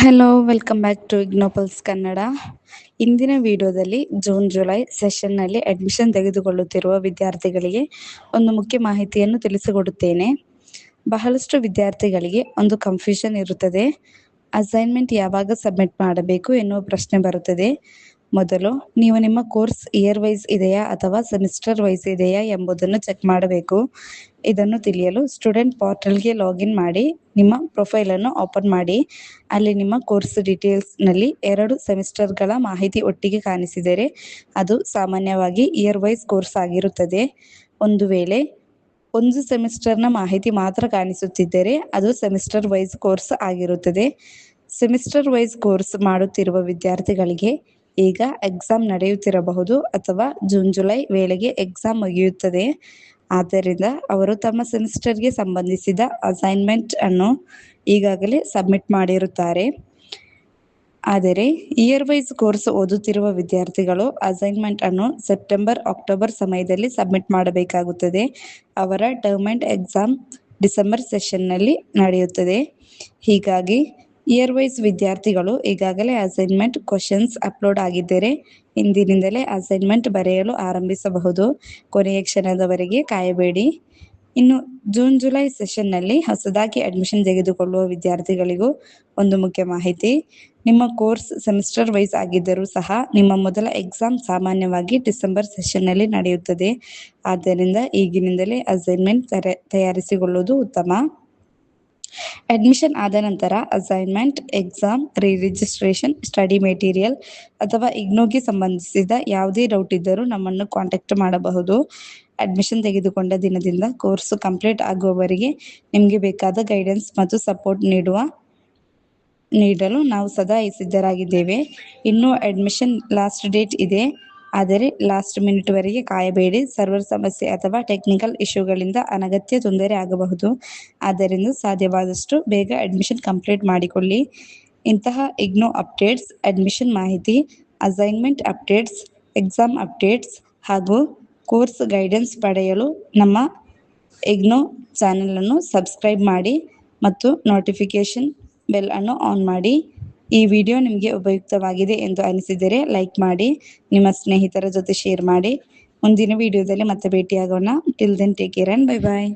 Hello, welcome back to Ignopulse Kannada. ಇಂದಿನ ವಿಡಿಯೋದಲ್ಲಿ June July ಸೆಷನ್ನಲ್ಲಿ admission ತೆಗೆದುಕೊಳ್ಳುತ್ತಿರುವ ವಿದ್ಯಾರ್ಥಿಗಳಿಗೆ ಒಂದು ಮುಖ್ಯ ಮಾಹಿತಿಯನ್ನು ತಿಳಿಸಿಕೊಡುತ್ತೇನೆ. ಬಹಳಷ್ಟು ವಿದ್ಯಾರ್ಥಿಗಳಿಗೆ ಒಂದು ಕನ್ಫ್ಯೂಷನ್ ಇರುತ್ತದೆ. ಅಸೈನ್ಮೆಂಟ್ ಯಾವಾಗ ಸಬ್ಮಿಟ್ ಮಾಡಬೇಕು ಎನ್ನುವ ಪ್ರಶ್ನೆ ಬರುತ್ತದೆ. ಮೊದಲು ನೀವು ನಿಮ್ಮ ಕೋರ್ಸ್ ಇಯರ್ ವೈಸ್ ಇದೆಯಾ ಅಥವಾ ಸೆಮಿಸ್ಟರ್ ವೈಸ್ ಇದೆಯಾ ಎಂಬುದನ್ನು ಚೆಕ್ ಮಾಡಬೇಕು. ಇದನ್ನು ತಿಳಿಯಲು ಸ್ಟೂಡೆಂಟ್ ಪೋರ್ಟಲ್ಗೆ ಲಾಗಿನ್ ಮಾಡಿ ನಿಮ್ಮ ಪ್ರೊಫೈಲನ್ನು ಓಪನ್ ಮಾಡಿ. ಅಲ್ಲಿ ನಿಮ್ಮ ಕೋರ್ಸ್ ಡೀಟೇಲ್ಸ್ನಲ್ಲಿ 2 ಸೆಮಿಸ್ಟರ್ಗಳ ಮಾಹಿತಿ ಒಟ್ಟಿಗೆ ಕಾಣಿಸಿದರೆ ಅದು ಸಾಮಾನ್ಯವಾಗಿ ಇಯರ್ ವೈಸ್ ಕೋರ್ಸ್ ಆಗಿರುತ್ತದೆ. ಒಂದು ವೇಳೆ ಒಂದು ಸೆಮಿಸ್ಟರ್ನ ಮಾಹಿತಿ ಮಾತ್ರ ಕಾಣಿಸುತ್ತಿದ್ದರೆ ಅದು ಸೆಮಿಸ್ಟರ್ ವೈಸ್ ಕೋರ್ಸ್ ಆಗಿರುತ್ತದೆ. ಸೆಮಿಸ್ಟರ್ ವೈಸ್ ಕೋರ್ಸ್ ಮಾಡುತ್ತಿರುವ ವಿದ್ಯಾರ್ಥಿಗಳಿಗೆ ಈಗ ಎಕ್ಸಾಮ್ ನಡೆಯುತ್ತಿರಬಹುದು ಅಥವಾ ಜೂನ್ ಜುಲೈ ವೇಳೆಗೆ ಎಕ್ಸಾಮ್ ಮುಗಿಯುತ್ತದೆ. ಆದ್ದರಿಂದ ಅವರು ತಮ್ಮ ಸೆಮಿಸ್ಟರ್ಗೆ ಸಂಬಂಧಿಸಿದ ಅಸೈನ್ಮೆಂಟ್ ಅನ್ನು ಈಗಾಗಲೇ ಸಬ್ಮಿಟ್ ಮಾಡಿರುತ್ತಾರೆ. ಆದರೆ ಇಯರ್ ವೈಸ್ ಕೋರ್ಸ್ ಓದುತ್ತಿರುವ ವಿದ್ಯಾರ್ಥಿಗಳು ಅಸೈನ್ಮೆಂಟ್ ಅನ್ನು ಸೆಪ್ಟೆಂಬರ್, ಅಕ್ಟೋಬರ್ ಸಮಯದಲ್ಲಿ ಸಬ್ಮಿಟ್ ಮಾಡಬೇಕಾಗುತ್ತದೆ. ಅವರ ಟರ್ಮ್ ಅಂಡ್ ಎಕ್ಸಾಮ್ ಡಿಸೆಂಬರ್ ಸೆಷನ್ನಲ್ಲಿ ನಡೆಯುತ್ತದೆ. ಹೀಗಾಗಿ ಇಯರ್ ವೈಸ್ ವಿದ್ಯಾರ್ಥಿಗಳು ಈಗಾಗಲೇ ಅಸೈನ್ಮೆಂಟ್ ಕ್ವಶನ್ಸ್ ಅಪ್ಲೋಡ್ ಆಗಿದ್ದರೆ ಇಂದಿನಿಂದಲೇ ಅಸೈನ್ಮೆಂಟ್ ಬರೆಯಲು ಆರಂಭಿಸಬಹುದು. ಕೊನೆಯ ಕ್ಷಣದವರೆಗೆ ಕಾಯಬೇಡಿ. ಇನ್ನು ಜೂನ್ ಜುಲೈ ಸೆಷನ್ನಲ್ಲಿ ಹೊಸದಾಗಿ ಅಡ್ಮಿಷನ್ ತೆಗೆದುಕೊಳ್ಳುವ ವಿದ್ಯಾರ್ಥಿಗಳಿಗೂ ಒಂದು ಮುಖ್ಯ ಮಾಹಿತಿ. ನಿಮ್ಮ ಕೋರ್ಸ್ ಸೆಮಿಸ್ಟರ್ ವೈಸ್ ಆಗಿದ್ದರೂ ಸಹ ನಿಮ್ಮ ಮೊದಲ ಎಕ್ಸಾಮ್ ಸಾಮಾನ್ಯವಾಗಿ ಡಿಸೆಂಬರ್ ಸೆಷನ್ನಲ್ಲಿ ನಡೆಯುತ್ತದೆ. ಆದ್ದರಿಂದ ಈಗಿನಿಂದಲೇ ಅಸೈನ್ಮೆಂಟ್ ತಯಾರಿಸಿಕೊಳ್ಳುವುದು ಉತ್ತಮ. ಅಡ್ಮಿಷನ್ ಆದ ನಂತರ assignment, exam, registration, study material ಅಥವಾ ಇಗ್ನೋಗೆ ಸಂಬಂಧಿಸಿದ ಯಾವುದೇ ಡೌಟ್ ಇದ್ದರೂ ನಮ್ಮನ್ನು ಕಾಂಟ್ಯಾಕ್ಟ್ ಮಾಡಬಹುದು. ಅಡ್ಮಿಷನ್ ತೆಗೆದುಕೊಂಡ ದಿನದಿಂದ ಕೋರ್ಸ್ ಕಂಪ್ಲೀಟ್ ಆಗುವವರೆಗೆ ನಿಮಗೆ ಬೇಕಾದ ಗೈಡೆನ್ಸ್ ಮತ್ತು ಸಪೋರ್ಟ್ ನೀಡಲು ನಾವು ಸದಾ ಸಿದ್ಧರಾಗಿದ್ದೇವೆ. ಇನ್ನೂ ಅಡ್ಮಿಷನ್ ಲಾಸ್ಟ್ ಡೇಟ್ ಇದೆ. ಆದರೆ ಲಾಸ್ಟ್ ಮಿನಿಟ್ವರೆಗೆ ಕಾಯಬೇಡಿ. ಸರ್ವರ್ ಸಮಸ್ಯೆ ಅಥವಾ ಟೆಕ್ನಿಕಲ್ ಇಶ್ಯೂಗಳಿಂದ ಅನಗತ್ಯ ತೊಂದರೆ ಆಗಬಹುದು. ಆದ್ದರಿಂದ ಸಾಧ್ಯವಾದಷ್ಟು ಬೇಗ ಅಡ್ಮಿಷನ್ ಕಂಪ್ಲೀಟ್ ಮಾಡಿಕೊಳ್ಳಿ. ಇಂತಹ ಇಗ್ನೋ ಅಪ್ಡೇಟ್ಸ್, ಅಡ್ಮಿಷನ್ ಮಾಹಿತಿ, ಅಸೈನ್ಮೆಂಟ್ ಅಪ್ಡೇಟ್ಸ್, ಎಕ್ಸಾಮ್ ಅಪ್ಡೇಟ್ಸ್ ಹಾಗೂ ಕೋರ್ಸ್ ಗೈಡೆನ್ಸ್ ಪಡೆಯಲು ನಮ್ಮ ಇಗ್ನೋ ಚಾನೆಲನ್ನು ಸಬ್ಸ್ಕ್ರೈಬ್ ಮಾಡಿ ಮತ್ತು ನೋಟಿಫಿಕೇಷನ್ ಬೆಲ್ ಅನ್ನು ಆನ್ ಮಾಡಿ. ಈ ವಿಡಿಯೋ ನಿಮಗೆ ಉಪಯುಕ್ತವಾಗಿದೆ ಎಂದು ಅನಿಸಿದರೆ ಲೈಕ್ ಮಾಡಿ, ನಿಮ್ಮ ಸ್ನೇಹಿತರ ಜೊತೆ ಶೇರ್ ಮಾಡಿ. ಮುಂದಿನ ವಿಡಿಯೋದಲ್ಲಿ ಮತ್ತೆ ಭೇಟಿಯಾಗೋಣ. Till then take care and bye bye.